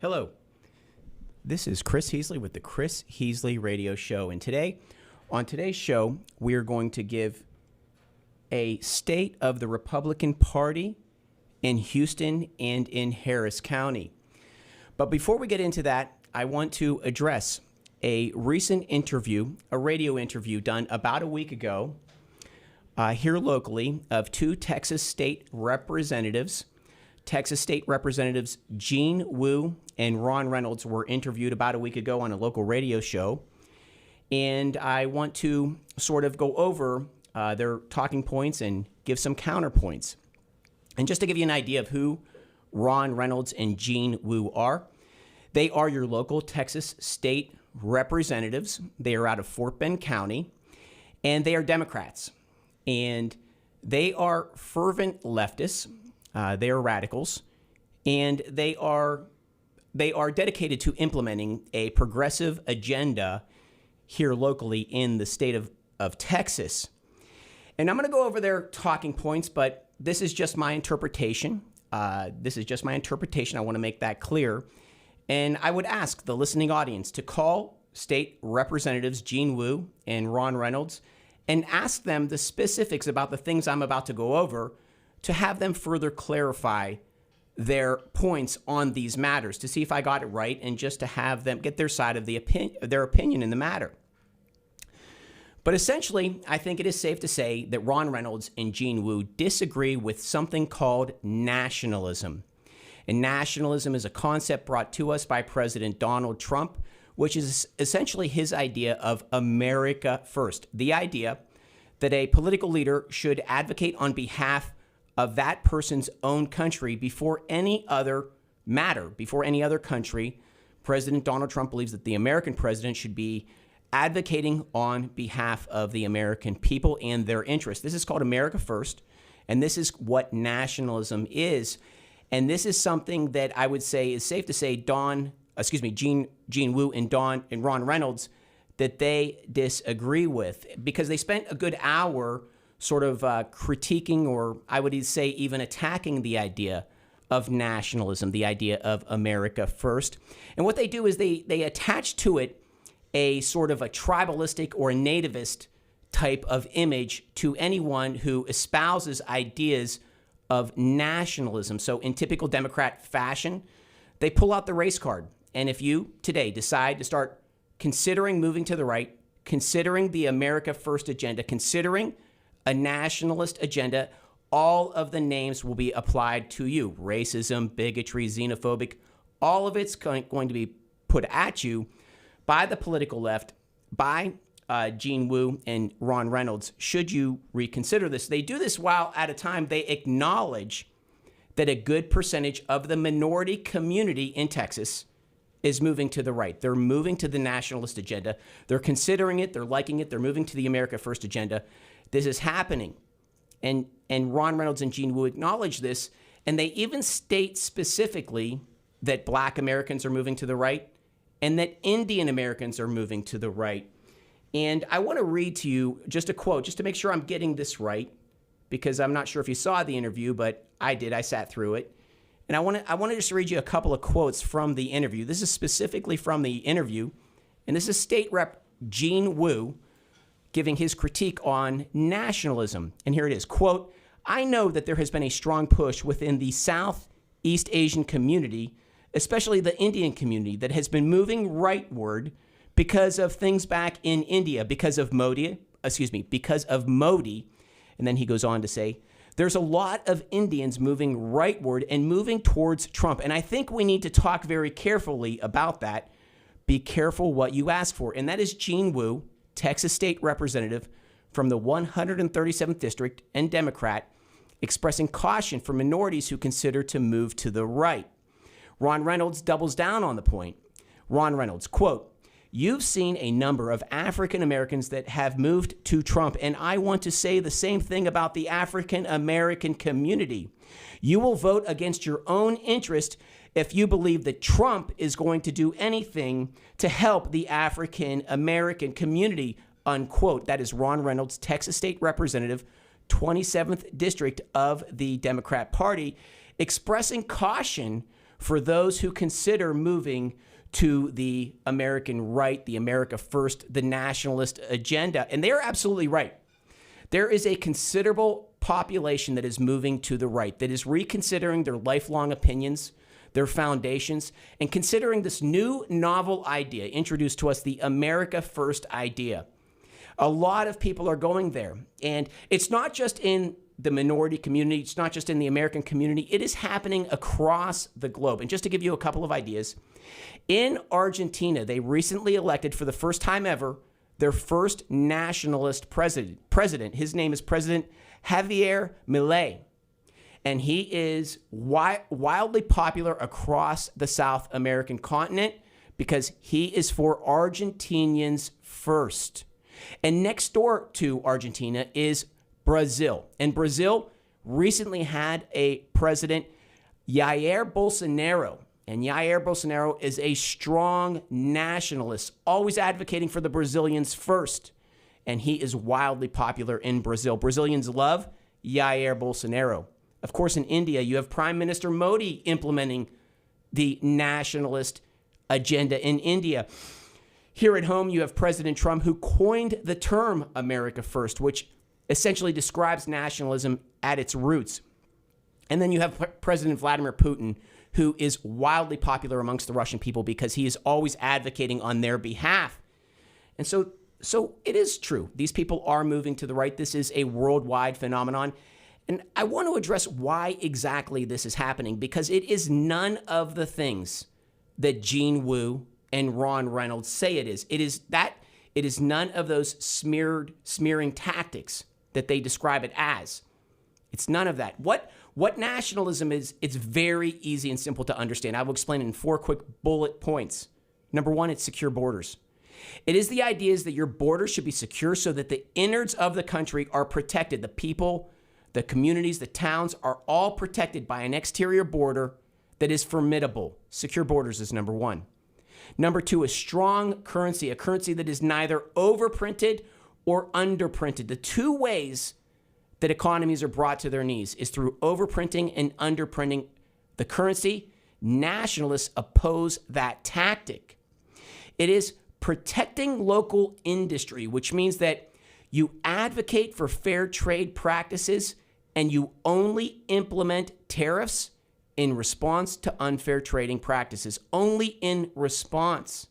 Hello, this is Chris Heasley with the Chris Heasley Radio Show. And on today's show, we are going to give a state of the Republican Party in Houston and in Harris County. But before we get into that, I want to address a recent interview, a radio interview done about a week ago here locally of two Texas state representatives. Texas State Representatives Gene Wu and Ron Reynolds were interviewed about a week ago on a local radio show. And I want to sort of go over their talking points and give some counterpoints. And just to give you an idea of who Ron Reynolds and Gene Wu are, they are your local Texas State Representatives. They are out of Fort Bend County, and they are Democrats. And they are fervent leftists. They are radicals, and they are dedicated to implementing a progressive agenda here locally in the state of Texas. And I'm going to go over their talking points, but this is just my interpretation. I want to make that clear. And I would ask the listening audience to call State Representatives Gene Wu and Ron Reynolds and ask them the specifics about the things I'm about to go over, to have them further clarify their points on these matters, to see if I got it right, and just to have them get their side of their opinion in the matter. But essentially, I think it is safe to say that Ron Reynolds and Gene Wu disagree with something called nationalism. And nationalism is a concept brought to us by President Donald Trump, which is essentially his idea of America first. The idea that a political leader should advocate on behalf of that person's own country before any other matter, before any other country. President Donald Trump believes that the American president should be advocating on behalf of the American people and their interests. This is called America First, and this is what nationalism is. And this is something that I would say is safe to say Gene Wu and Ron Reynolds, that they disagree with, because they spent a good hour sort of critiquing, or I would say even attacking, the idea of nationalism, the idea of America first. And what they do is they attach to it a sort of a tribalistic or a nativist type of image to anyone who espouses ideas of nationalism. So in typical Democrat fashion, they pull out the race card. And if you today decide to start considering moving to the right, considering the America First agenda, considering a nationalist agenda, all of the names will be applied to you. Racism, bigotry, xenophobic, all of it's going to be put at you by the political left, by Gene Wu and Ron Reynolds, should you reconsider this. They do this while at a time they acknowledge that a good percentage of the minority community in Texas is moving to the right. They're moving to the nationalist agenda. They're considering it. They're liking it. They're moving to the America First agenda. This is happening. And Ron Reynolds and Gene Wu acknowledge this, and they even state specifically that Black Americans are moving to the right and that Indian Americans are moving to the right. And I want to read to you just a quote, just to make sure I'm getting this right, because I'm not sure if you saw the interview, but I did. I sat through it. And I want to just read you a couple of quotes from the interview. This is specifically from the interview, and this is State Rep Gene Wu giving his critique on nationalism. And here it is, quote, "I know that there has been a strong push within the Southeast Asian community, especially the Indian community, that has been moving rightward because of things back in India, because of Modi. And then he goes on to say, there's a lot of Indians moving rightward and moving towards Trump. And I think we need to talk very carefully about that. Be careful what you ask for." And that is Gene Wu, Texas State Representative from the 137th District and Democrat, expressing caution for minorities who consider to move to the right. Ron Reynolds doubles down on the point. Ron Reynolds, quote, "You've seen a number of African Americans that have moved to Trump, and I want to say the same thing about the African American community. You will vote against your own interest if you believe that Trump is going to do anything to help the African American community," unquote. That is Ron Reynolds, Texas State Representative, 27th District of the Democrat Party, expressing caution for those who consider moving to the American right, the America First, the nationalist agenda. And they are absolutely right. There is a considerable population that is moving to the right, that is reconsidering their lifelong opinions, their foundations, and considering this new novel idea introduced to us, the America First idea. A lot of people are going there. And it's not just in the minority community, it's not just in the American community, it is happening across the globe. And just to give you a couple of ideas, in Argentina, they recently elected for the first time ever their first nationalist president. His name is President Javier Milei. And he is wildly popular across the South American continent because he is for Argentinians first. And next door to Argentina is Brazil. And Brazil recently had a president, Jair Bolsonaro. And Jair Bolsonaro is a strong nationalist, always advocating for the Brazilians first. And he is wildly popular in Brazil. Brazilians love Jair Bolsonaro. Of course, in India, you have Prime Minister Modi implementing the nationalist agenda in India. Here at home, you have President Trump, who coined the term America First, which essentially describes nationalism at its roots. And then you have President Vladimir Putin, who is wildly popular amongst the Russian people because he is always advocating on their behalf. And so it is true. These people are moving to the right. This is a worldwide phenomenon. And I want to address why exactly this is happening, because it is none of the things that Gene Wu and Ron Reynolds say it is. It is none of those smearing tactics that they describe it as. It's none of that. What nationalism is, it's very easy and simple to understand. I will explain it in 4 quick bullet points. Number 1, it's secure borders. It is the idea is that your borders should be secure so that the innards of the country are protected. The people, the communities, the towns are all protected by an exterior border that is formidable. Secure borders is number 1. Number 2, a strong currency, a currency that is neither overprinted or underprinted. The two ways that economies are brought to their knees is through overprinting and underprinting the currency. Nationalists oppose that tactic. It is protecting local industry, which means that you advocate for fair trade practices and you only implement tariffs in response to unfair trading practices, only in response.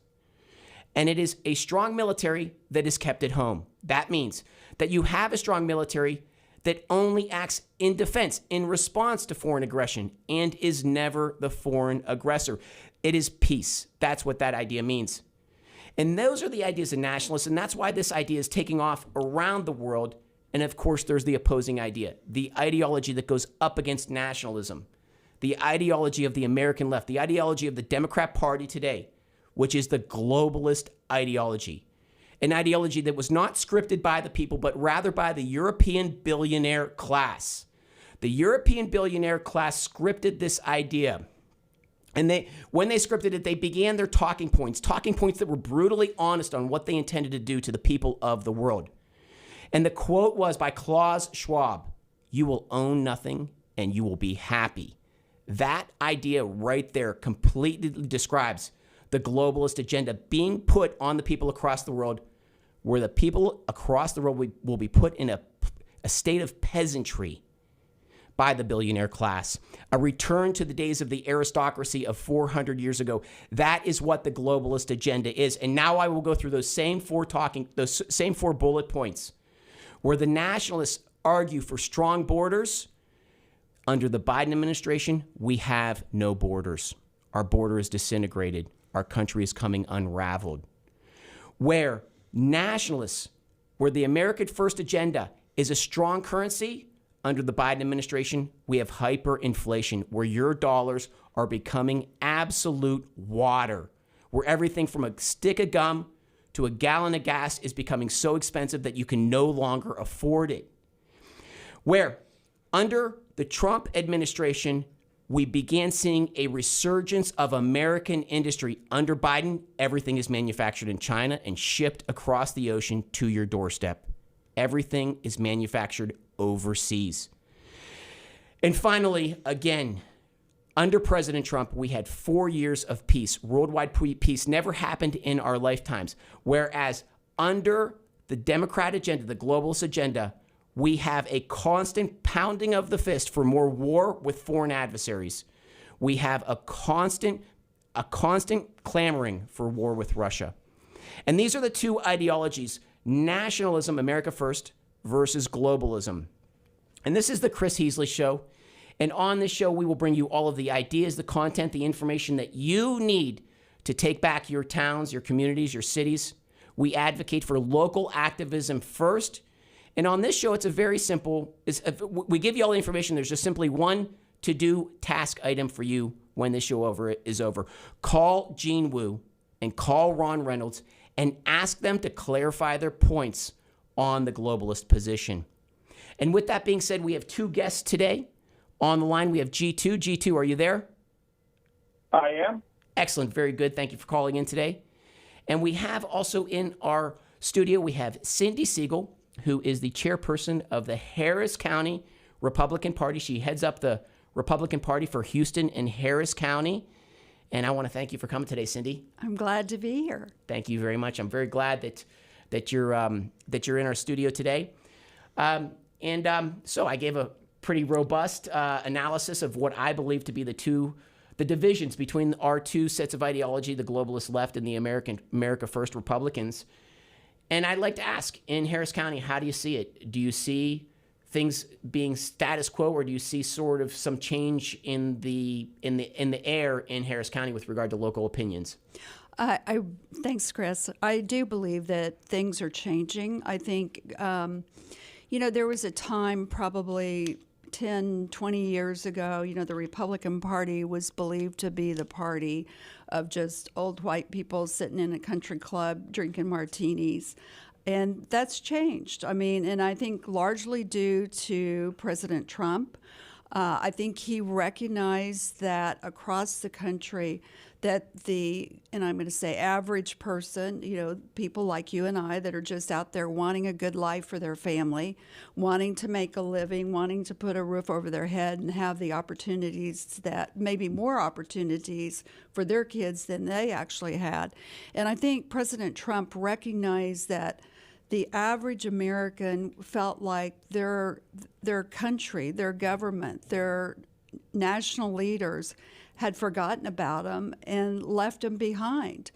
And it is a strong military that is kept at home. That means that you have a strong military that only acts in defense, in response to foreign aggression, and is never the foreign aggressor. It is peace. That's what that idea means. And those are the ideas of nationalists, and that's why this idea is taking off around the world. And of course, there's the opposing idea, the ideology that goes up against nationalism, the ideology of the American left, the ideology of the Democrat Party today, which is the globalist ideology. An ideology that was not scripted by the people, but rather by the European billionaire class. The European billionaire class scripted this idea. And when they scripted it, they began their talking points that were brutally honest on what they intended to do to the people of the world. And the quote was by Klaus Schwab, "You will own nothing and you will be happy." That idea right there completely describes the globalist agenda being put on the people across the world, where the people across the world will be put in a state of peasantry by the billionaire class, a return to the days of the aristocracy of 400 years ago. That is what the globalist agenda is. And now I will go through those same four bullet points, where the nationalists argue for strong borders. Under the Biden administration, we have no borders. Our border is disintegrated. Our country is coming unraveled. Where nationalists, where the American First agenda is a strong currency, under the Biden administration, we have hyperinflation, where your dollars are becoming absolute water, where everything from a stick of gum to a gallon of gas is becoming so expensive that you can no longer afford it. Where under the Trump administration, we began seeing a resurgence of American industry. Under Biden, everything is manufactured in China and shipped across the ocean to your doorstep. Everything is manufactured overseas. And finally, again, Under President Trump, we had 4 years of peace. Worldwide peace never happened in our lifetimes. Whereas under the Democrat agenda, the globalist agenda, we have a constant pounding of the fist for more war with foreign adversaries. We have a constant clamoring for war with Russia. And these are the two ideologies: nationalism, America first, versus globalism. And this is the Chris Heasley Show. And on this show, we will bring you all of the ideas, the content, the information that you need to take back your towns, your communities, your cities. We advocate for local activism first. And on this show, it's a very simple, we give you all the information. There's just simply one to-do task item for you when this show is over. Call Gene Wu and call Ron Reynolds and ask them to clarify their points on the globalist position. And with that being said, we have two guests today. On the line, we have G2. G2, are you there? I am. Excellent. Very good. Thank you for calling in today. And we have also in our studio, we have Cindy Siegel, who is the chairperson of the Harris County Republican Party. She heads up the Republican Party for Houston and Harris County. And I want to thank you for coming today, Cindy. I'm glad to be here. Thank you very much. I'm very glad that you're in our studio today. So I gave a pretty robust analysis of what I believe to be the divisions between our two sets of ideology, the globalist left and the America First Republicans. And I'd like to ask, in Harris County, how do you see it? Do you see things being status quo, or do you see sort of some change in the air in Harris County with regard to local opinions? Thanks, Chris. I do believe that things are changing. I think, there was a time probably 10, 20 years ago, the Republican Party was believed to be the party of just old white people sitting in a country club drinking martinis. And that's changed. And I think largely due to President Trump. I think he recognized that across the country that and I'm going to say average person, people like you and I that are just out there wanting a good life for their family, wanting to make a living, wanting to put a roof over their head and have the opportunities that maybe more opportunities for their kids than they actually had. And I think President Trump recognized that the average American felt like their country, their government, their national leaders had forgotten about them and left them behind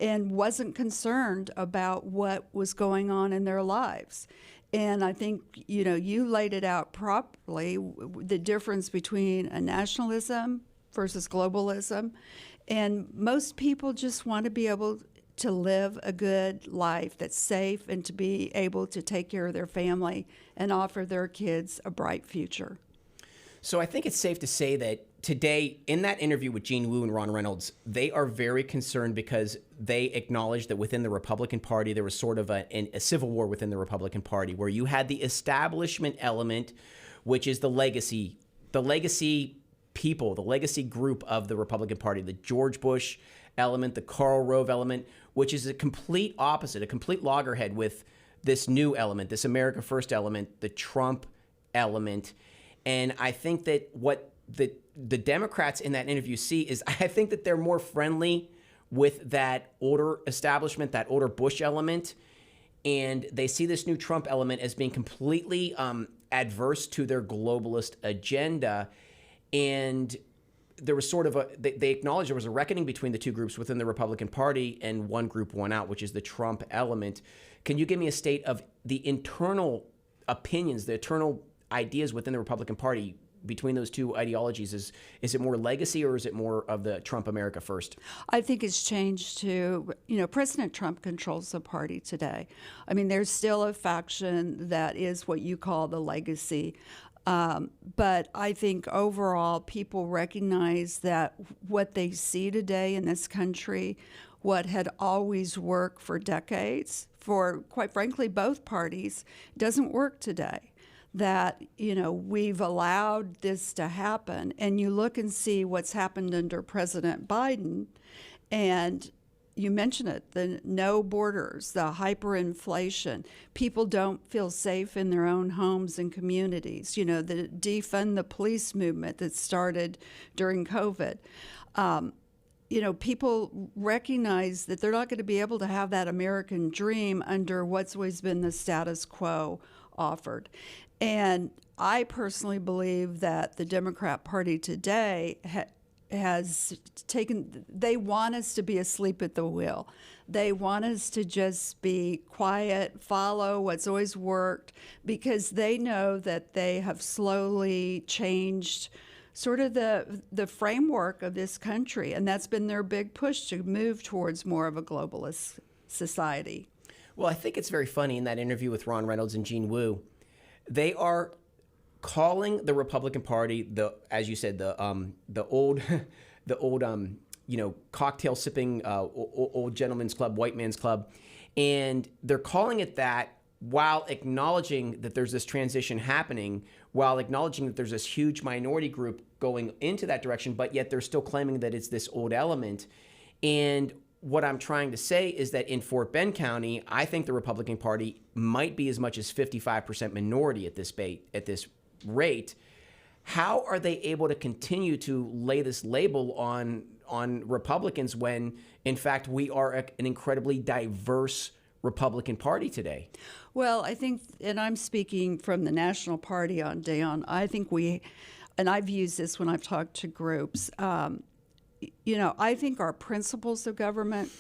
and wasn't concerned about what was going on in their lives. And I think, you laid it out properly, the difference between a nationalism versus globalism. And most people just want to be able to live a good life that's safe and to be able to take care of their family and offer their kids a bright future. So I think it's safe to say that today, in that interview with Gene Wu and Ron Reynolds, they are very concerned because they acknowledge that within the Republican Party, there was sort of a civil war within the Republican Party where you had the establishment element, which is the legacy people, the legacy group of the Republican Party, the George Bush element, the Karl Rove element, which is a complete opposite, a complete loggerhead with this new element, this America First element, the Trump element. And I think that what the Democrats in that interview see is, I think that they're more friendly with that older establishment, that older Bush element, and they see this new Trump element as being completely adverse to their globalist agenda. And there was sort of they acknowledged there was a reckoning between the two groups within the Republican Party, and one group won out, which is the Trump element. Can you give me a state of the internal opinions, the internal ideas within the Republican Party between those two ideologies? Is it more legacy, or is it more of the Trump America First? I think it's changed to, President Trump controls the party today. There's still a faction that is what you call the legacy. But I think overall people recognize that what they see today in this country, what had always worked for decades, for quite frankly both parties, doesn't work today. That, we've allowed this to happen. And you look and see what's happened under President Biden, and you mentioned it, the no borders, the hyperinflation. People don't feel safe in their own homes and communities. You know, the defund the police movement that started during COVID. You know, people recognize that they're not going to be able to have that American dream under what's always been the status quo offered. And I personally believe that the Democrat Party today has taken, they want us to be asleep at the wheel. They want us to just be quiet, follow what's always worked, because they know that they have slowly changed sort of the framework of this country. And that's been their big push to move towards more of a globalist society. Well, I think it's very funny in that interview with Ron Reynolds and Gene Wu, they are calling the Republican Party as you said, the old, cocktail sipping old gentleman's club, white man's club, and they're calling it that while acknowledging that there's this transition happening, while acknowledging that there's this huge minority group going into that direction, but yet they're still claiming that it's this old element. And what I'm trying to say is that in Fort Bend County, I think the Republican Party might be as much as 55% minority at this rate. How are they able to continue to lay this label on Republicans when, in fact, we are an incredibly diverse Republican Party today? Well, I think, and I'm speaking from the National Party on down, I think and I've used this when I've talked to groups, I think our principles of government,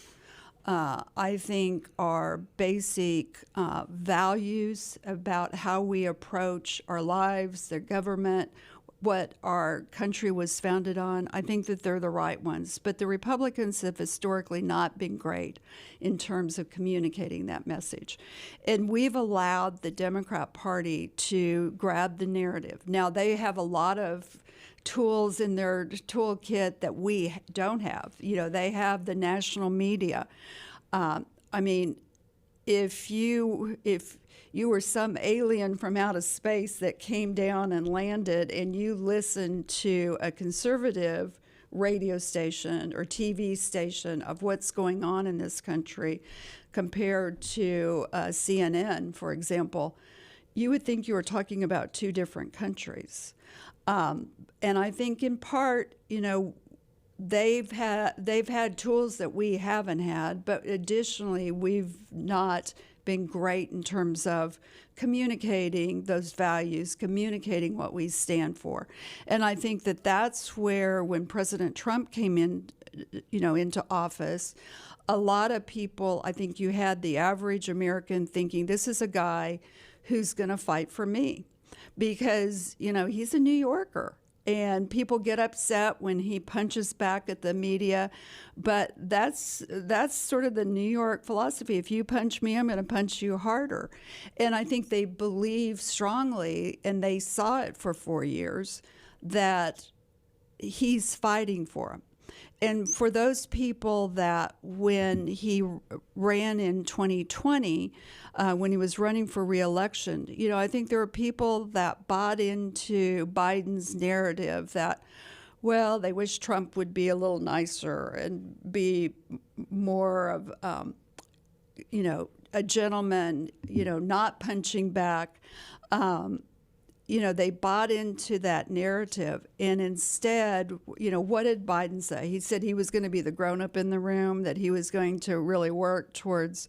I think our basic values about how we approach our lives, the government, what our country was founded on, I think that they're the right ones. But the Republicans have historically not been great in terms of communicating that message. And we've allowed the Democrat Party to grab the narrative. Now, they have a lot of tools in their toolkit that we don't have. They have the national media. If you were some alien from outer space that came down and landed and you listened to a conservative radio station or TV station of what's going on in this country compared to CNN, for example, you would think you were talking about two different countries. And I think in part, they've had tools that we haven't had, but additionally, we've not been great in terms of communicating those values, communicating what we stand for. And I think that that's where, when President Trump came in, into office, a lot of people, I think you had the average American thinking, this is a guy who's going to fight for me, because, he's a New Yorker. And people get upset when he punches back at the media, but that's sort of the New York philosophy. If you punch me, I'm going to punch you harder. And I think they believe strongly, and they saw it for 4 years, that he's fighting for them. And for those people that when he ran in 2020, when he was running for re-election, I think there were people that bought into Biden's narrative that, well, they wish Trump would be a little nicer and be more of, a gentleman, not punching back. They bought into that narrative. And instead, what did Biden say? He said he was going to be the grown-up in the room, that he was going to really work towards,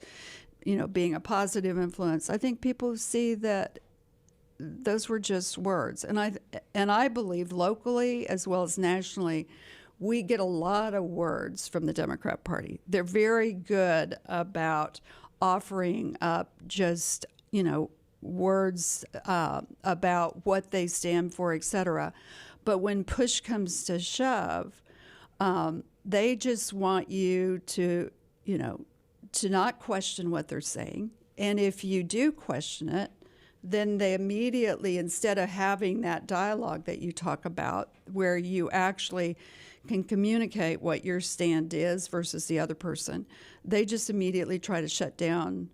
being a positive influence. I think people see that those were just words. And I believe locally as well as nationally, we get a lot of words from the Democrat Party. They're very good about offering up just, words about what they stand for, et cetera. But when push comes to shove, they just want you to not question what they're saying. And if you do question it, then they immediately, instead of having that dialogue that you talk about, where you actually can communicate what your stand is versus the other person, they just immediately try to shut down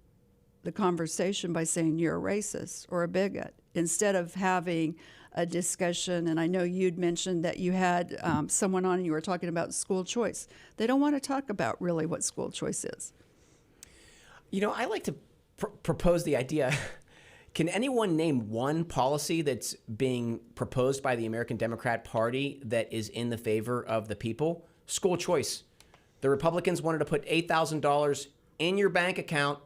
the conversation by saying you're a racist or a bigot, instead of having a discussion, and I know you'd mentioned that you had someone on and you were talking about school choice. They don't want to talk about really what school choice is. I like to propose the idea. Can anyone name one policy that's being proposed by the American Democrat Party that is in the favor of the people? School choice. The Republicans wanted to put $8,000 in your bank account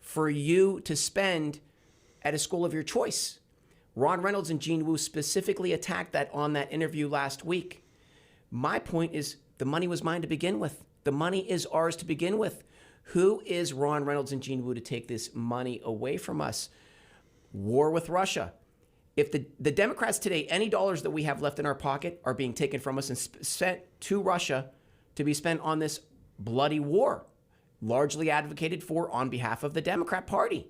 for you to spend at a school of your choice. Ron Reynolds and Gene Wu specifically attacked that on that interview last week. My point is the money was mine to begin with. The money is ours to begin with. Who is Ron Reynolds and Gene Wu to take this money away from us? War with Russia. If the Democrats today, any dollars that we have left in our pocket are being taken from us and sent to Russia to be spent on this bloody war, largely advocated for on behalf of the Democrat Party.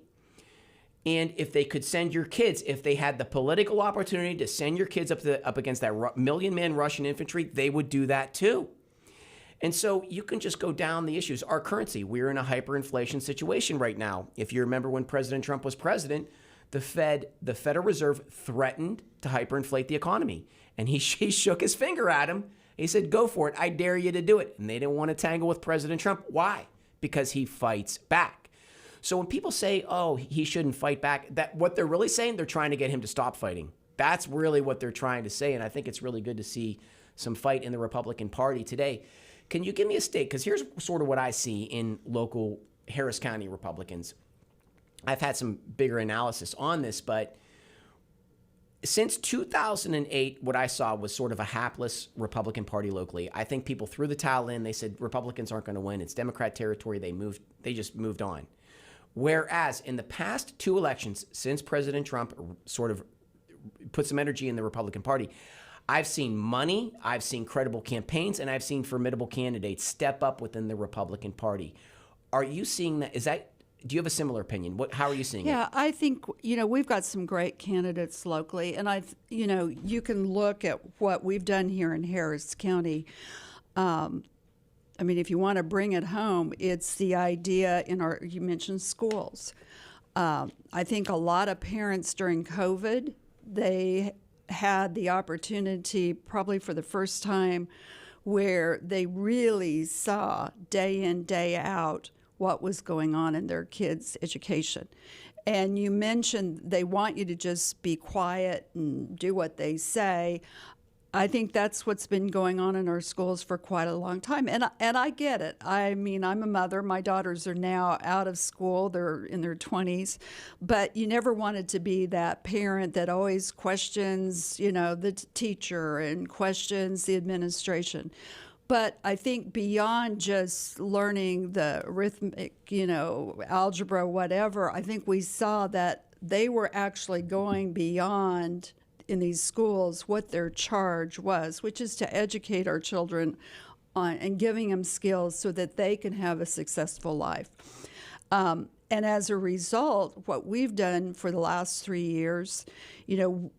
And if they could send your kids, if they had the political opportunity to send your kids up against that million-man Russian infantry, they would do that too. And so you can just go down the issues. Our currency, we're in a hyperinflation situation right now. If you remember when President Trump was president, the Federal Reserve threatened to hyperinflate the economy. And he shook his finger at him. He said, go for it. I dare you to do it. And they didn't want to tangle with President Trump. Why? Because he fights back. So when people say, oh, he shouldn't fight back, that what they're really saying, they're trying to get him to stop fighting. That's really what they're trying to say. And I think it's really good to see some fight in the Republican Party today. Can you give me a state? Because here's sort of what I see in local Harris County Republicans. I've had some bigger analysis on this, but since 2008, what I saw was sort of a hapless Republican Party locally. I think people threw the towel in. They said Republicans aren't going to win. It's Democrat territory. They just moved on. Whereas in the past two elections, since President Trump sort of put some energy in the Republican Party, I've seen money, I've seen credible campaigns, and I've seen formidable candidates step up within the Republican Party. Are you seeing that? Do you have a similar opinion? How are you seeing it? Yeah, I think, we've got some great candidates locally, and you can look at what we've done here in Harris County. If you want to bring it home, it's the idea you mentioned schools. I think a lot of parents during COVID, they had the opportunity probably for the first time where they really saw day in, day out what was going on in their kids' education. And you mentioned they want you to just be quiet and do what they say. I think that's what's been going on in our schools for quite a long time. And I get it. I'm a mother. My daughters are now out of school. They're in their 20s. But you never wanted to be that parent that always questions, the teacher and questions the administration. But I think beyond just learning the arithmetic, algebra, whatever, I think we saw that they were actually going beyond in these schools what their charge was, which is to educate our children on and giving them skills so that they can have a successful life. And as a result, what we've done for the last 3 years,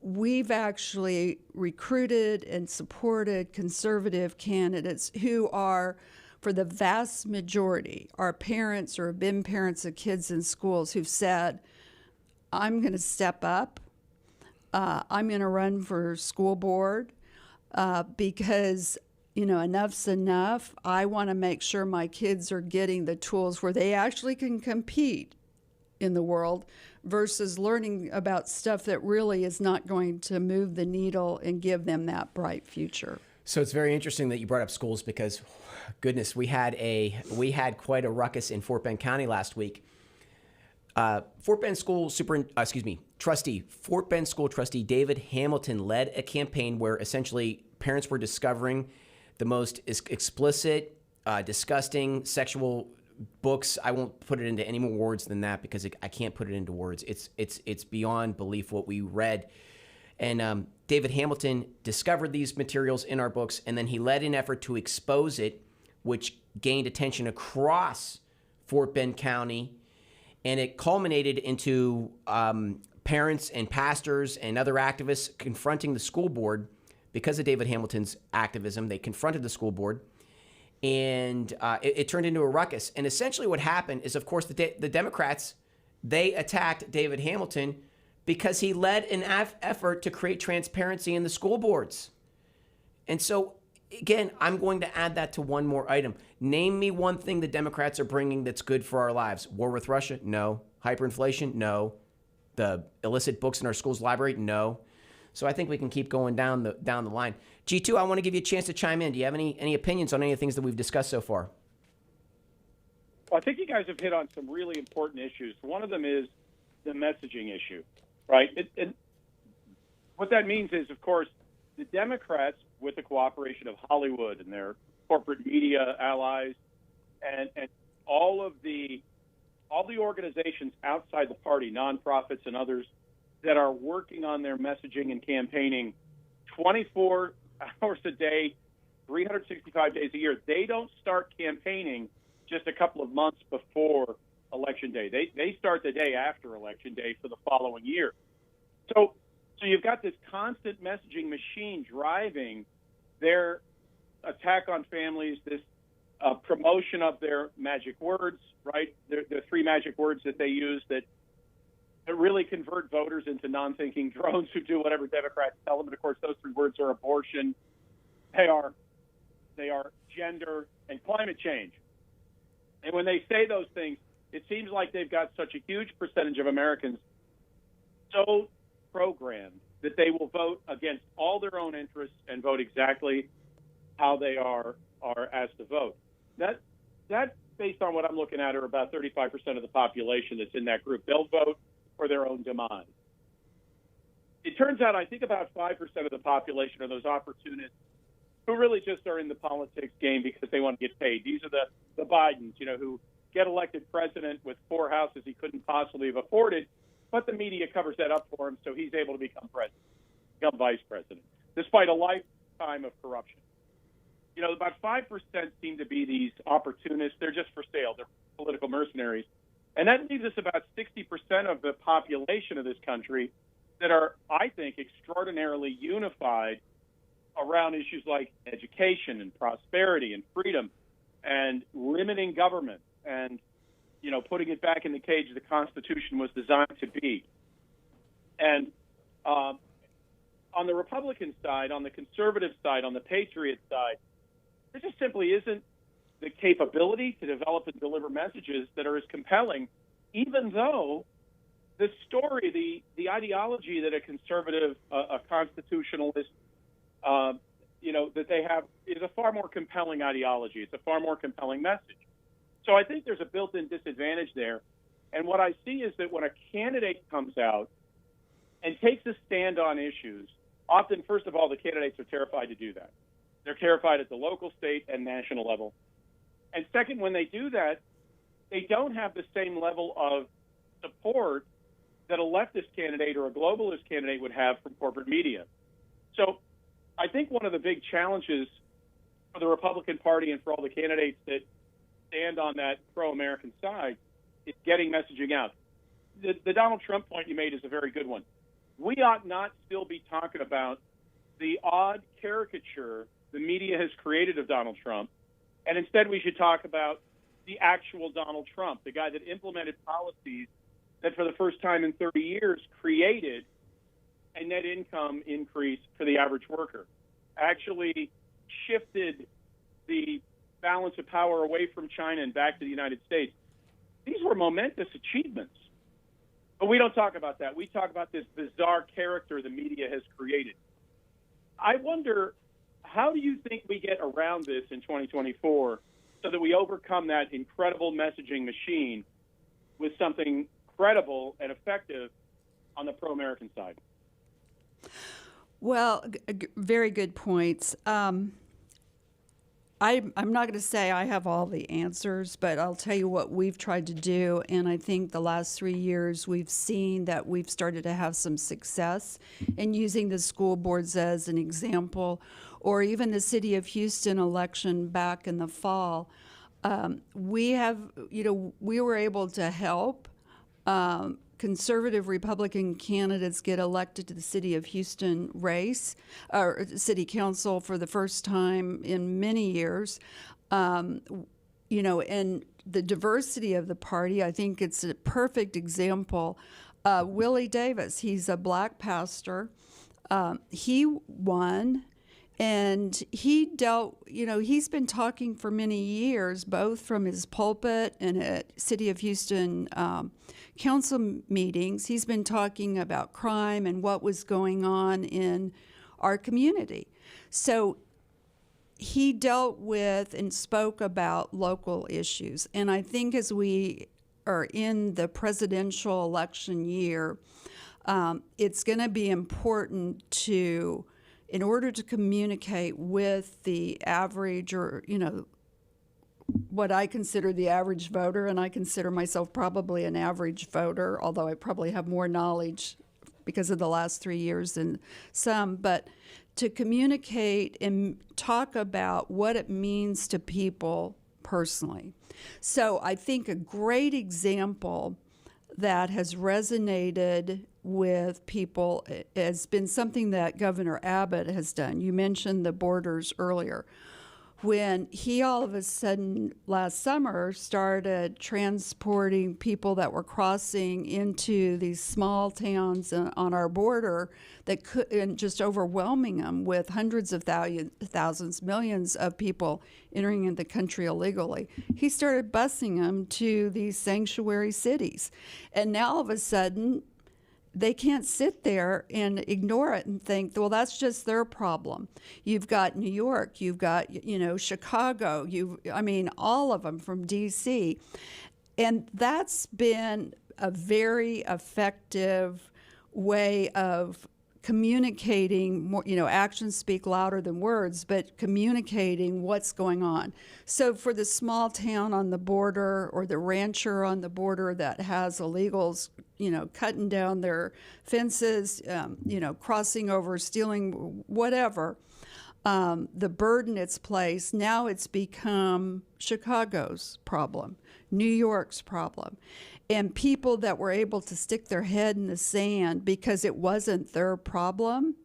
we've actually recruited and supported conservative candidates who are, for the vast majority, are parents or have been parents of kids in schools who've said, I'm going to step up. I'm going to run for school board because, enough's enough. I want to make sure my kids are getting the tools where they actually can compete in the world versus learning about stuff that really is not going to move the needle and give them that bright future. So it's very interesting that you brought up schools because, goodness, we had quite a ruckus in Fort Bend County last week. Fort Bend School trustee David Hamilton led a campaign where essentially parents were discovering the most explicit, disgusting sexual books. I won't put it into any more words than that because I can't put it into words. It's beyond belief what we read. And David Hamilton discovered these materials in our books, and then he led an effort to expose it, which gained attention across Fort Bend County. And it culminated into parents and pastors and other activists confronting the school board because of David Hamilton's activism. They confronted the school board, and it turned into a ruckus. And essentially what happened is, of course, the Democrats, they attacked David Hamilton because he led an effort to create transparency in the school boards. And so, again, I'm going to add that to one more item. Name me one thing the Democrats are bringing that's good for our lives. War with Russia? No. Hyperinflation? No. The illicit books in our schools library? No. So I think we can keep going down the line. G2, I want to give you a chance to chime in. Do you have any opinions on any of the things that we've discussed so far? Well, I think you guys have hit on some really important issues. One of them is the messaging issue, right? And what that means is, of course, the Democrats, with the cooperation of Hollywood and their corporate media allies, and all the organizations outside the party, nonprofits and others, that are working on their messaging and campaigning 24 hours a day, 365 days a year. They don't start campaigning just a couple of months before Election Day. They start the day after Election Day for the following year. So you've got this constant messaging machine driving their attack on families, this promotion of their magic words, right? The three magic words that they use that really convert voters into non-thinking drones who do whatever Democrats tell them. And of course, those three words are abortion, they are gender, and climate change. And when they say those things, it seems like they've got such a huge percentage of Americans so programmed that they will vote against all their own interests and vote exactly how they are asked to vote. That, based on what I'm looking at, are about 35% of the population that's in that group. They'll vote for their own demise. It turns out, I think about 5% of the population are those opportunists who really just are in the politics game because they want to get paid. These are the Bidens, who get elected president with 4 houses he couldn't possibly have afforded, but the media covers that up for him, so he's able to become vice president, despite a lifetime of corruption. About 5% seem to be these opportunists. They're just for sale. They're political mercenaries. And that leaves us about 60% of the population of this country that are, I think, extraordinarily unified around issues like education and prosperity and freedom and limiting government and, putting it back in the cage the Constitution was designed to be. And on the Republican side, on the conservative side, on the patriot side, there just simply isn't the capability to develop and deliver messages that are as compelling, even though the story, the ideology that a conservative, a constitutionalist, that they have is a far more compelling ideology. It's a far more compelling message. So I think there's a built-in disadvantage there. And what I see is that when a candidate comes out and takes a stand on issues, often, first of all, the candidates are terrified to do that. They're terrified at the local, state, and national level. And second, when they do that, they don't have the same level of support that a leftist candidate or a globalist candidate would have from corporate media. So I think one of the big challenges for the Republican Party and for all the candidates that stand on that pro-American side is getting messaging out. The Donald Trump point you made is a very good one. We ought not still be talking about the odd caricature the media has created of Donald Trump, and instead we should talk about the actual Donald Trump, the guy that implemented policies that for the first time in 30 years created a net income increase for the average worker, actually shifted the balance of power away from China and back to the United States. These were momentous achievements. But we don't talk about that. We talk about this bizarre character the media has created. I wonder, how do you think we get around this in 2024 so that we overcome that incredible messaging machine with something credible and effective on the pro-American side? Well, very good points. I'm not going to say I have all the answers, but I'll tell you what we've tried to do. And I think the last 3 years we've seen that we've started to have some success in using the school boards as an example, or even the city of Houston election back in the fall. We were able to help conservative Republican candidates get elected to the city of Houston race, or city council for the first time in many years. And the diversity of the party, I think it's a perfect example Willie Davis, he's a black pastor. He won, and he dealt, he's been talking for many years, both from his pulpit and at City of Houston council meetings. He's been talking about crime and what was going on in our community. So he dealt with and spoke about local issues. And I think as we are in the presidential election year, it's going to be important to, in order to communicate with the average, or, what I consider the average voter, and I consider myself probably an average voter, although I probably have more knowledge because of the last 3 years than some, but to communicate and talk about what it means to people personally. So I think a great example that has resonated with people has been something that Governor Abbott has done. You mentioned the borders earlier. When he all of a sudden last summer started transporting people that were crossing into these small towns on our border, that could, and just overwhelming them with hundreds of thousands, millions of people entering in the country illegally, he started busing them to these sanctuary cities. And now all of a sudden, they can't sit there and ignore it and think, well, that's just their problem. You've got New York, you've got, Chicago, all of them from D.C. And that's been a very effective way of communicating more, actions speak louder than words, but communicating what's going on. So for the small town on the border or the rancher on the border that has illegals, cutting down their fences, crossing over, stealing, whatever, the burden it's placed, now it's become Chicago's problem, New York's problem. And people that were able to stick their head in the sand because it wasn't their problem,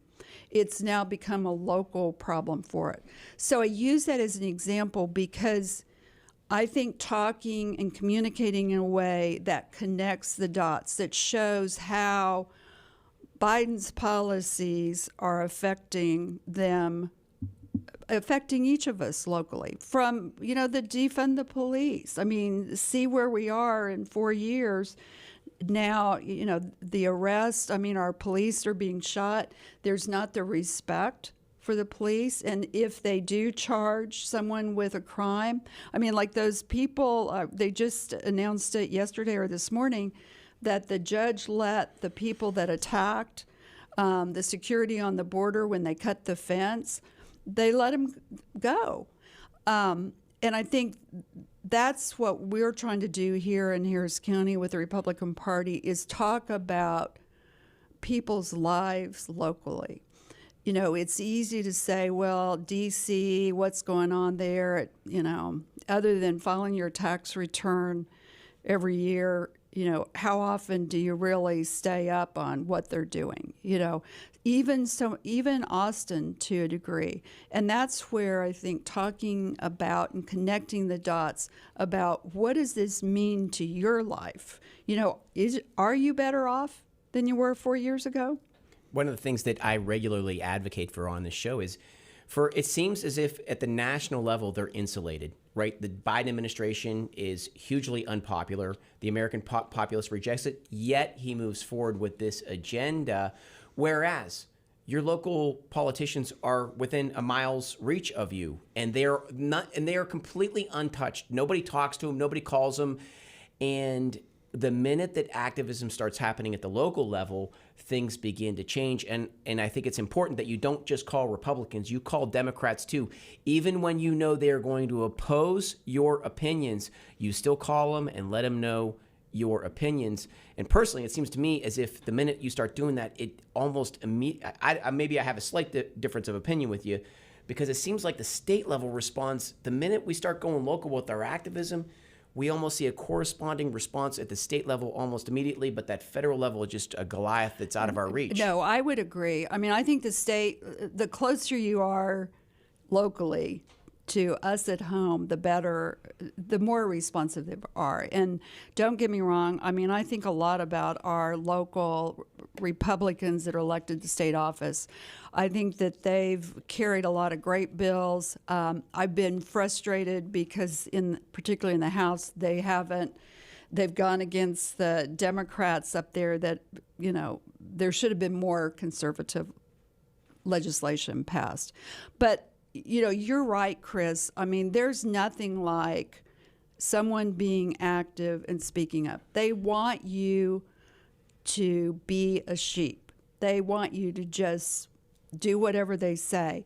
it's now become a local problem for it. So I use that as an example because I think talking and communicating in a way that connects the dots, that shows how Biden's policies are affecting each of us locally, from, the defund the police. See where we are in 4 years now, the arrest, our police are being shot. There's not the respect for the police. And if they do charge someone with a crime, like those people, they just announced it yesterday or this morning that the judge let the people that attacked the security on the border when they cut the fence, they let him go. And I think that's what we're trying to do here in Harris County with the Republican Party, is talk about people's lives locally. It's easy to say, well, D.C., what's going on there? Other than filing your tax return every year, how often do you really stay up on what they're doing? Even Austin to a degree. And that's where I think talking about and connecting the dots about what does this mean to your life? Are you better off than you were 4 years ago? One of the things that I regularly advocate for on this show is it seems as if at the national level they're insulated, right? The Biden administration is hugely unpopular. The American populace rejects it, yet he moves forward with this agenda. Whereas your local politicians are within a mile's reach of you, and they are completely untouched. Nobody talks to them, nobody calls them, and the minute that activism starts happening at the local level, things begin to change. And I think it's important that you don't just call Republicans, you call Democrats too. Even when you know they're going to oppose your opinions, you still call them and let them know your opinions. And personally, it seems to me as if the minute you start doing that, it almost maybe I have a slight difference of opinion with you, because it seems like the state level response, the minute we start going local with our activism, we almost see a corresponding response at the state level almost immediately, but that federal level is just a Goliath that's out of our reach. No, I would agree. I think the closer you are locally, to us at home, the more responsive they are. And don't get me wrong, I mean, I think a lot about our local Republicans that are elected to state office. I think that they've carried a lot of great bills. I've been frustrated because, particularly in the House, they've gone against the Democrats up there that, there should have been more conservative legislation passed. But you're right, Chris. I mean, there's nothing like someone being active and speaking up. They want you to be a sheep. They want you to just do whatever they say.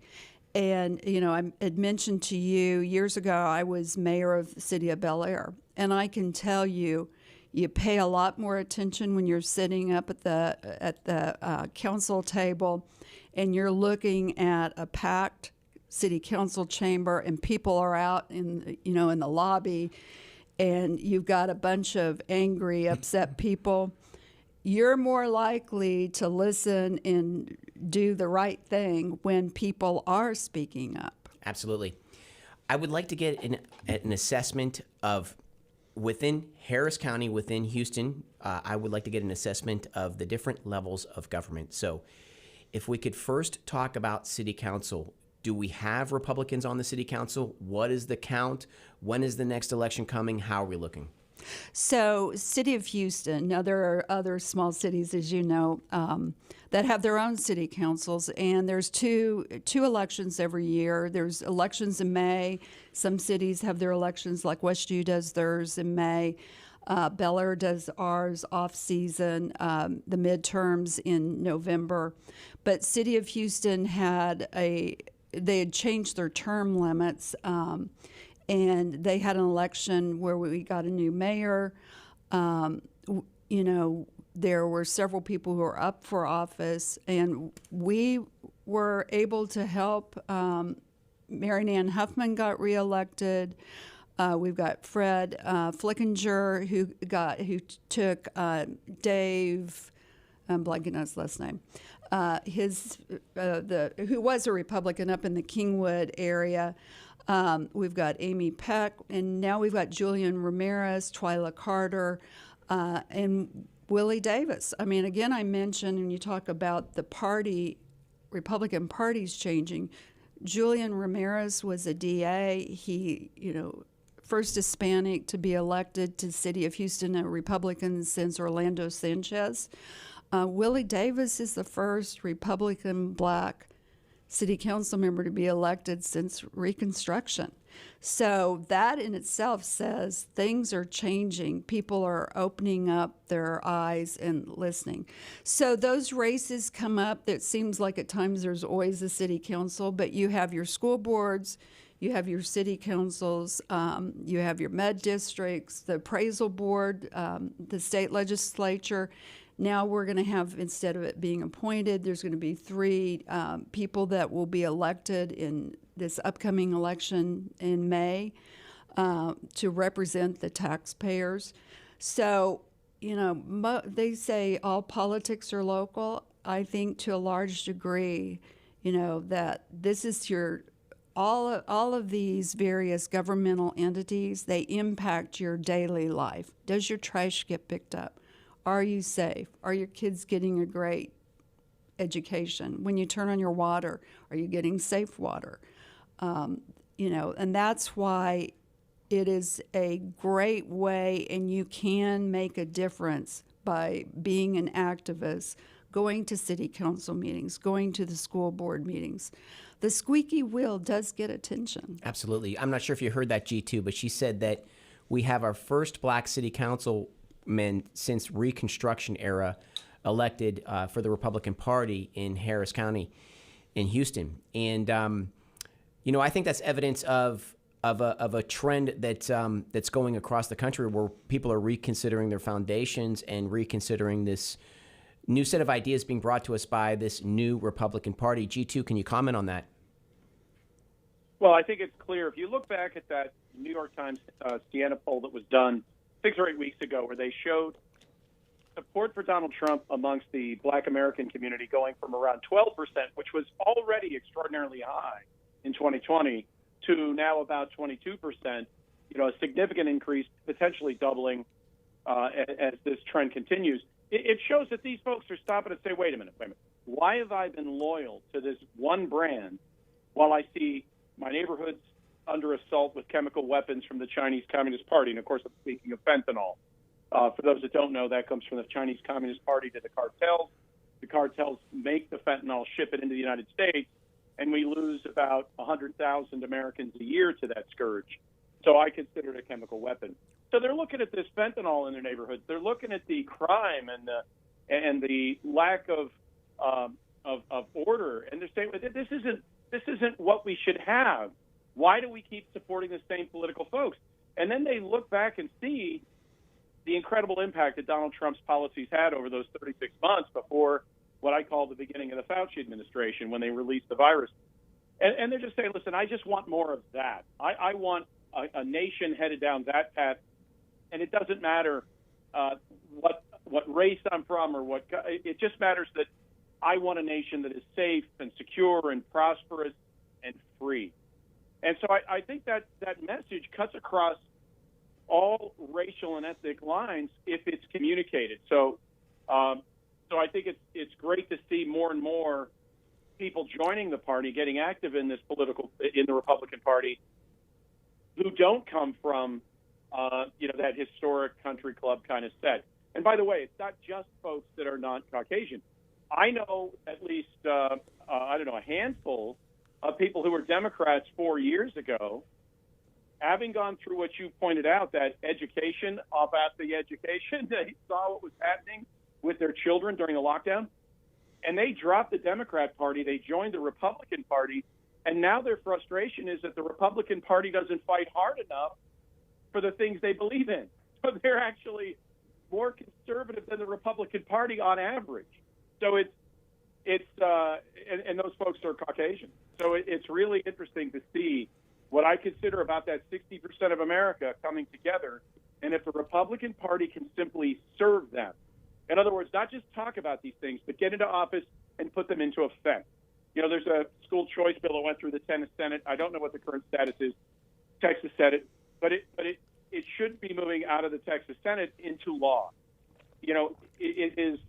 And, I had mentioned to you years ago, I was mayor of the city of Bel Air. And I can tell you, you pay a lot more attention when you're sitting up at the council table and you're looking at a packed city council chamber and people are out in the lobby and you've got a bunch of angry, upset people. You're more likely to listen and do the right thing when people are speaking up. Absolutely. I would like to get an assessment of, within Harris County, within Houston, I would like to get an assessment of the different levels of government. So if we could first talk about city council. Do we have Republicans on the city council? What is the count? When is the next election coming? How are we looking? So, City of Houston, now there are other small cities, as you know, that have their own city councils, and there's two elections every year. There's elections in May. Some cities have their elections, like Westview does theirs in May. Bel Air does ours off-season, the midterms in November. But City of Houston they had changed their term limits, and they had an election where we got a new mayor. There were several people who were up for office, and we were able to help. Mary Ann Huffman got reelected. We've got Fred Flickinger, who took Dave. I'm blanking on his last name. Who was a Republican up in the Kingwood area. We've got Amy Peck, and now we've got Julian Ramirez, Twyla Carter, and Willie Davis. I mean, again, I mentioned when you talk about the Republican parties changing, Julian Ramirez was a DA. He, first Hispanic to be elected to the city of Houston, a Republican since Orlando Sanchez. Willie Davis is the first Republican black city council member to be elected since Reconstruction. So that in itself says things are changing. People are opening up their eyes and listening. So those races come up. It seems like at times there's always a city council, but you have your school boards, you have your city councils, you have your med districts, the appraisal board, the state legislature. Now we're going to have, instead of it being appointed, there's going to be 3 people that will be elected in this upcoming election in May to represent the taxpayers. So, they say all politics are local. I think to a large degree, that this is all of these various governmental entities, they impact your daily life. Does your trash get picked up? Are you safe? Are your kids getting a great education? When you turn on your water, are you getting safe water? And that's why it is a great way, and you can make a difference by being an activist, going to city council meetings, going to the school board meetings. The squeaky wheel does get attention. Absolutely. I'm not sure if you heard that, G2, but she said that we have our first black city councilman since Reconstruction era elected for the Republican Party in Harris County in Houston. And, I think that's evidence of a trend that's going across the country, where people are reconsidering their foundations and reconsidering this new set of ideas being brought to us by this new Republican Party. G2, can you comment on that? Well, I think it's clear. If you look back at that New York Times Siena poll that was done 6 or 8 weeks ago, where they showed support for Donald Trump amongst the Black American community going from around 12%, which was already extraordinarily high in 2020, to now about 22%, a significant increase, potentially doubling as this trend continues. It shows that these folks are stopping to say, wait a minute. Why have I been loyal to this one brand while I see my neighborhoods under assault with chemical weapons from the Chinese Communist Party? And, of course, I'm speaking of fentanyl. For those that don't know, that comes from the Chinese Communist Party to the cartels. The cartels make the fentanyl, ship it into the United States, and we lose about 100,000 Americans a year to that scourge. So I consider it a chemical weapon. So they're looking at this fentanyl in their neighborhoods. They're looking at the crime and the lack of order, and they're saying this isn't what we should have. Why do we keep supporting the same political folks? And then they look back and see the incredible impact that Donald Trump's policies had over those 36 months before what I call the beginning of the Fauci administration, when they released the virus. And they're just saying, listen, I just want more of that. I want a nation headed down that path. And it doesn't matter what race I'm from or what. It just matters that I want a nation that is safe and secure and prosperous and free. And so I think that message cuts across all racial and ethnic lines if it's communicated. So I think it's great to see more and more people joining the party, getting active in the Republican Party, who don't come from that historic country club kind of set. And by the way, it's not just folks that are not Caucasian. I know at least a handful of people who were Democrats 4 years ago, having gone through what you pointed out, that education about the education, they saw what was happening with their children during the lockdown, and they dropped the Democrat Party. They joined the Republican Party, and now their frustration is that the Republican Party doesn't fight hard enough for the things they believe in. So they're actually more conservative than the Republican Party on average. So and those folks are Caucasian. So it's really interesting to see what I consider about that 60% of America coming together. And if the Republican Party can simply serve them, in other words, not just talk about these things, but get into office and put them into effect. There's a school choice bill that went through the Tennessee Senate. I don't know what the current status is. Texas Senate, but it should be moving out of the Texas Senate into law. It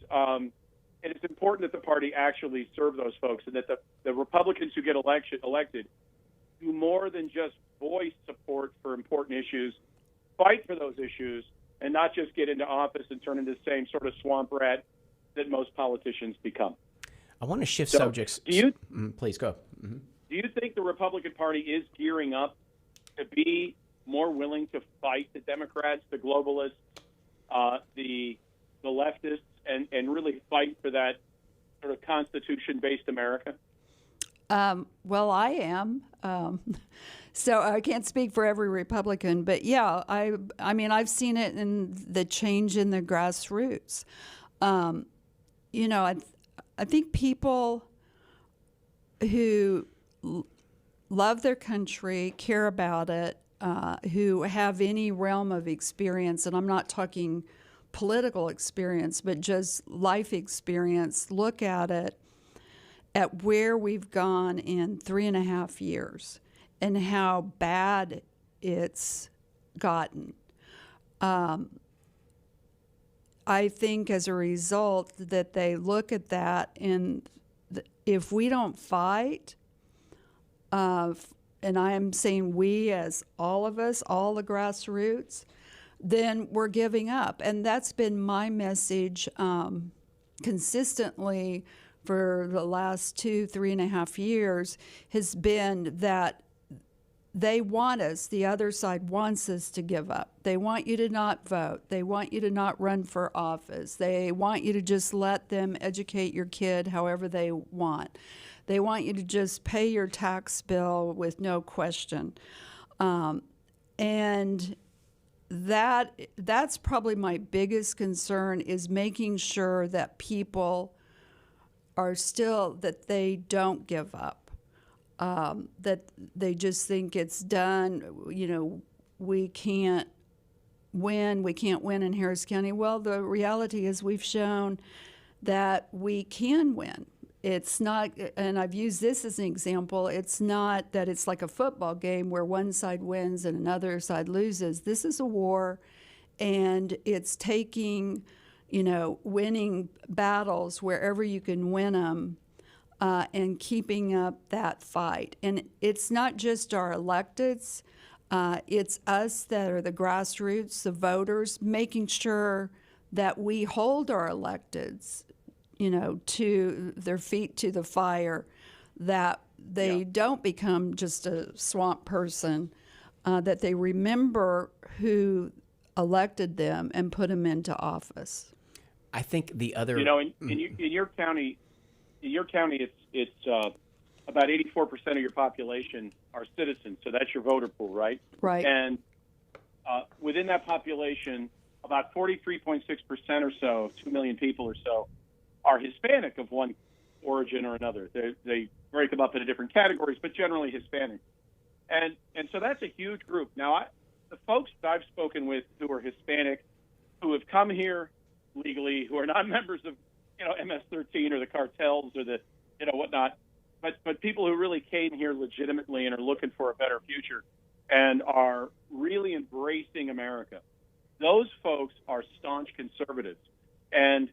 is important that the party actually serve those folks, and that the Republicans who get elected do more than just voice support for important issues, fight for those issues, and not just get into office and turn into the same sort of swamp rat that most politicians become. I want to shift subjects. Please go. Mm-hmm. Do you think the Republican Party is gearing up to be more willing to fight the Democrats, the globalists, the leftists, and really fight for that sort of Constitution-based America? Well, I am. So I can't speak for every Republican, but yeah, I mean, I've seen it in the change in the grassroots. I think people who love their country, care about it, who have any realm of experience, and I'm not talking political experience, but just life experience, look at it, at where we've gone in 3.5 years and how bad it's gotten. I think as a result that they look at that, and if we don't fight, and I am saying we as all of us, all the grassroots, then we're giving up. And that's been my message consistently for the last 3.5 years, has been that they want us, the other side wants us to give up. They want you to not vote. They want you to not run for office. They want you to just let them educate your kid however they want. They want you to just pay your tax bill with no question. And that's probably my biggest concern, is making sure that people are still, that they don't give up. That they just think it's done, we can't win in Harris County. Well, the reality is we've shown that we can win. it's not, and I've used this as an example, it's not that it's like a football game where one side wins and another side loses. This is a war, and it's taking, winning battles wherever you can win them, and keeping up that fight. And it's not just our electeds, it's us that are the grassroots, the voters, making sure that we hold our electeds, to their feet to the fire, that they don't become just a swamp person, that they remember who elected them and put them into office. I think the other, in your county, it's about 84% of your population are citizens, so that's your voter pool, right? Right. And within that population, about 43.6% or so, 2 million people or so, are Hispanic of one origin or another. They break them up into different categories, but generally Hispanic. And so that's a huge group. Now, the folks that I've spoken with who are Hispanic, who have come here legally, who are not members of, MS-13 or the cartels or the, whatnot, but people who really came here legitimately and are looking for a better future and are really embracing America. Those folks are staunch conservatives. And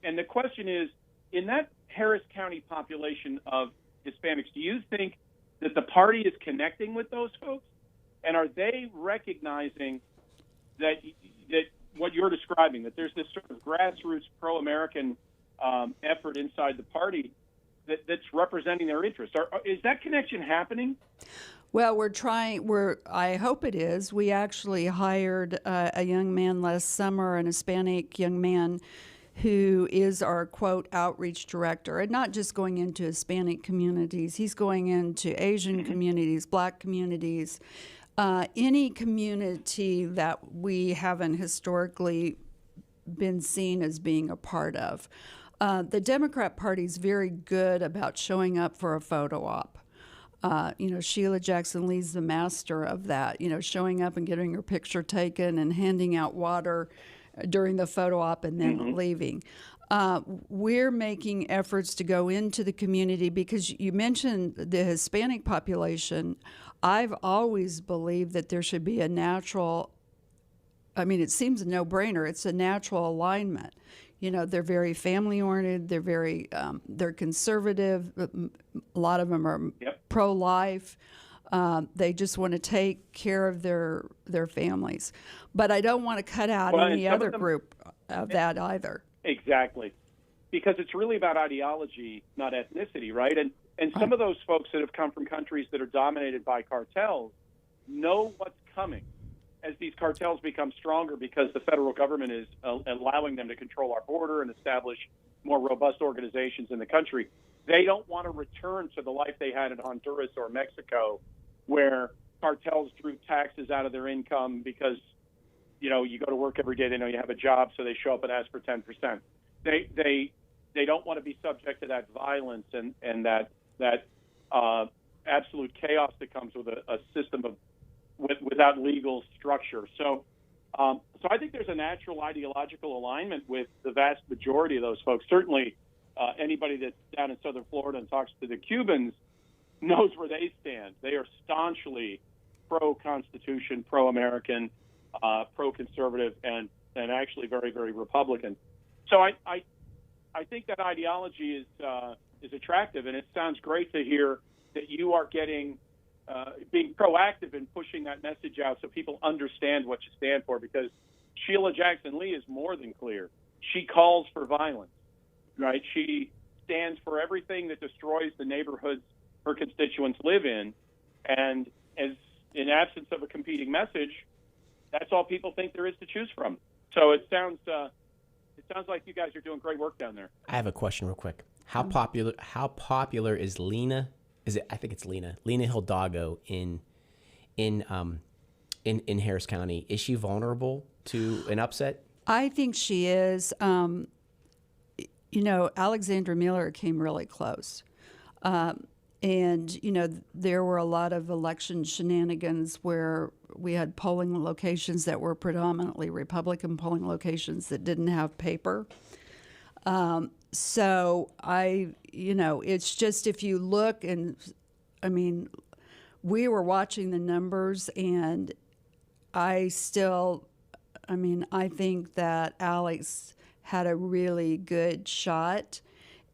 the question is, in that Harris County population of Hispanics, do you think that the party is connecting with those folks? And are they recognizing that what you're describing, that there's this sort of grassroots pro-American effort inside the party that's representing their interests? Is that connection happening? Well, I hope it is. We actually hired a young man last summer, an Hispanic young man, who is our, quote, outreach director, and not just going into Hispanic communities. He's going into Asian communities, Black communities, any community that we haven't historically been seen as being a part of. The Democrat Party is very good about showing up for a photo op. Sheila Jackson Lee's the master of that, showing up and getting her picture taken and handing out water during the photo op and then leaving. We're making efforts to go into the community because you mentioned the Hispanic population. I've always believed that there should be a natural, it seems a no-brainer. It's a natural alignment. They're very family-oriented. They're conservative. A lot of them are pro-life. They just want to take care of their families. But I don't want to cut out any other group of that either. Exactly. Because it's really about ideology, not ethnicity, right? And some of those folks that have come from countries that are dominated by cartels know what's coming as these cartels become stronger because the federal government is allowing them to control our border and establish more robust organizations in the country. They don't want to return to the life they had in Honduras or Mexico, where cartels drew taxes out of their income because, you go to work every day, they know you have a job, so they show up and ask for 10%. They don't want to be subject to that violence and that absolute chaos that comes with a system of without legal structure. So I think there's a natural ideological alignment with the vast majority of those folks. Certainly, anybody that's down in southern Florida and talks to the Cubans knows where they stand. They are staunchly pro-Constitution, pro-American, pro-conservative, and actually very, very Republican. So I think that ideology is attractive, and it sounds great to hear that you are being proactive in pushing that message out so people understand what you stand for, because Sheila Jackson Lee is more than clear. She calls for violence, right? She stands for everything that destroys the neighborhoods her constituents live in, and as in absence of a competing message, that's all people think there is to choose from. So it sounds like you guys are doing great work down there. I have a question real quick. How popular is Lena? I think it's Lena Hidalgo in Harris County. Is she vulnerable to an upset? I think she is. Alexandra Miller came really close. And, there were a lot of election shenanigans where we had polling locations that were predominantly Republican polling locations that didn't have paper. So it's just if you look and, I mean, we were watching the numbers and I think that Alex had a really good shot,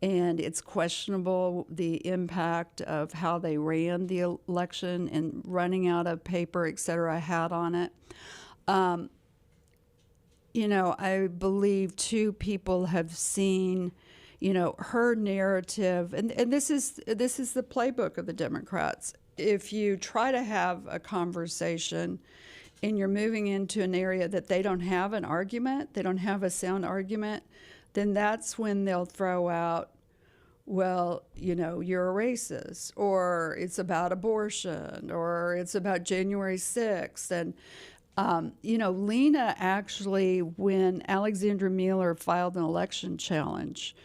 and it's questionable the impact of how they ran the election and running out of paper, et cetera, had on it. I believe two people have seen, her narrative, and this is the playbook of the Democrats. If you try to have a conversation and you're moving into an area that they don't have an argument, they don't have a sound argument, then that's when they'll throw out, well, you're a racist, or it's about abortion, or it's about January 6th. And, Lena actually, when Alexandra Mueller filed an election challenge,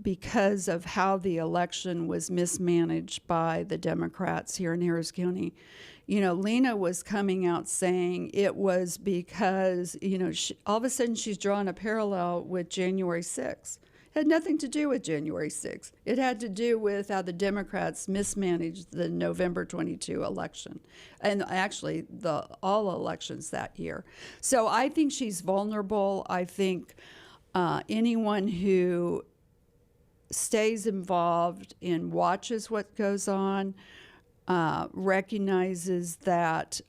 because of how the election was mismanaged by the Democrats here in Harris County, Lena was coming out saying it was because, all of a sudden she's drawing a parallel with January 6th. It had nothing to do with January 6th. It had to do with how the Democrats mismanaged the November 22 election, and actually all elections that year. So I think she's vulnerable. I think anyone who stays involved and watches what goes on recognizes that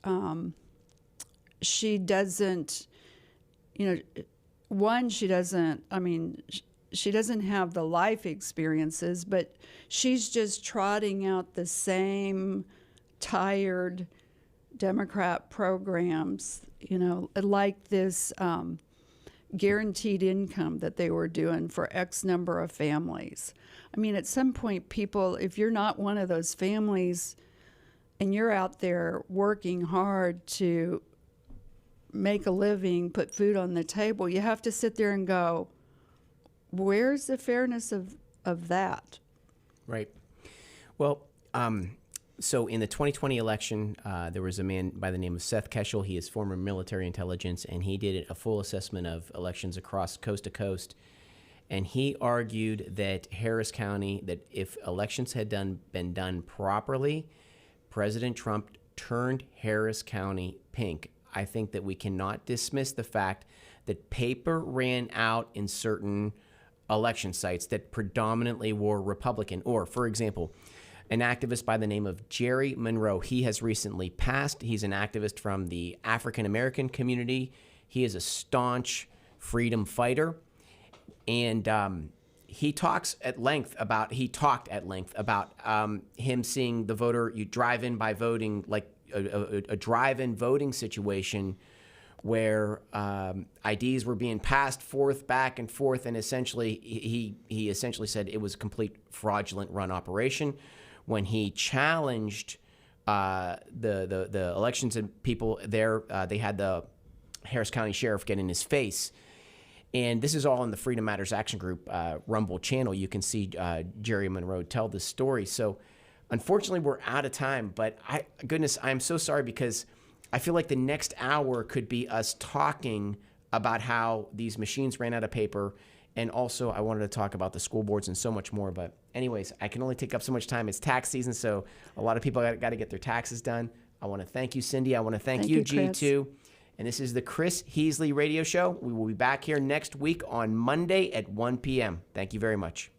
she doesn't, she doesn't have the life experiences, but she's just trotting out the same tired Democrat programs, like this guaranteed income that they were doing for X number of families. At some point, people, if you're not one of those families and you're out there working hard to make a living, put food on the table, you have to sit there and go, where's the fairness of that? Right. Well, so in the 2020 election, there was a man by the name of Seth Keshel. He is former military intelligence, and he did a full assessment of elections across coast to coast. And he argued that Harris County, that if elections had been done properly, President Trump turned Harris County pink. I think that we cannot dismiss the fact that paper ran out in certain election sites that predominantly were Republican. Or, for example, an activist by the name of Jerry Monroe. He has recently passed. He's an activist from the African American community. He is a staunch freedom fighter. And he talked at length about him seeing the voter, you drive in by voting, like a drive-in voting situation where IDs were being passed forth, back and forth, and essentially he essentially said it was a complete fraudulent run operation. When he challenged the elections and people there, they had the Harris County Sheriff get in his face. And this is all in the Freedom Matters Action Group Rumble channel. You can see Jerry Monroe tell this story. So unfortunately, we're out of time. But I'm so sorry, because I feel like the next hour could be us talking about how these machines ran out of paper. And also, I wanted to talk about the school boards and so much more. But anyways, I can only take up so much time. It's tax season, so a lot of people got to get their taxes done. I want to thank you, Cindy. I want to thank you, G2. And this is the Chris Heasley Radio Show. We will be back here next week on Monday at 1 p.m. Thank you very much.